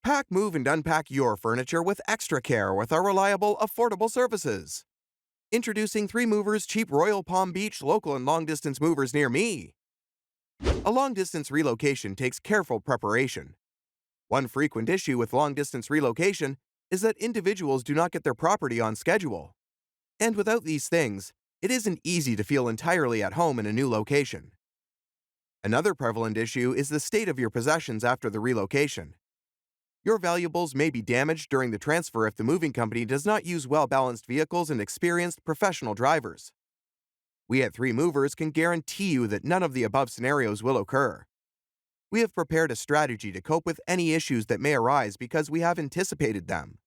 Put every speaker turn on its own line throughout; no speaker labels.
Pack, move, and unpack your furniture with extra care with our reliable, affordable services. Introducing 3 Movers Cheap Royal Palm Beach local and long distance movers near me. A long distance relocation takes careful preparation. One frequent issue with long distance relocation is that individuals do not get their property on schedule. And without these things, it isn't easy to feel entirely at home in a new location. Another prevalent issue is the state of your possessions after the relocation. Your valuables may be damaged during the transfer if the moving company does not use well-balanced vehicles and experienced professional drivers. We at 3 Movers can guarantee you that none of the above scenarios will occur. We have prepared a strategy to cope with any issues that may arise because we have anticipated them.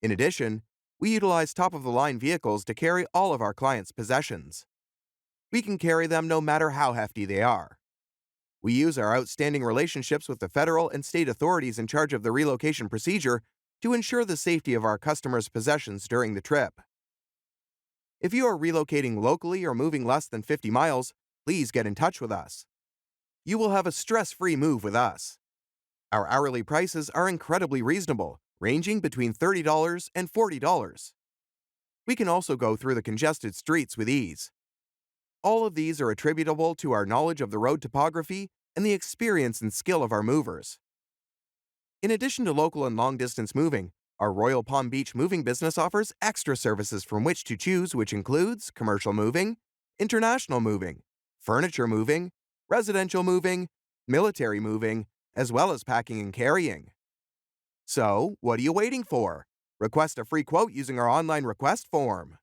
In addition, we utilize top-of-the-line vehicles to carry all of our clients' possessions. We can carry them no matter how hefty they are. We use our outstanding relationships with the federal and state authorities in charge of the relocation procedure to ensure the safety of our customers' possessions during the trip. If you are relocating locally or moving less than 50 miles, please get in touch with us. You will have a stress-free move with us. Our hourly prices are incredibly reasonable, ranging between $30 and $40. We can also go through the congested streets with ease. All of these are attributable to our knowledge of the road topography and the experience and skill of our movers. In addition to local and long-distance moving, our Royal Palm Beach moving business offers extra services from which to choose, which includes commercial moving, international moving, furniture moving, residential moving, military moving, as well as packing and carrying. So, what are you waiting for? Request a free quote using our online request form.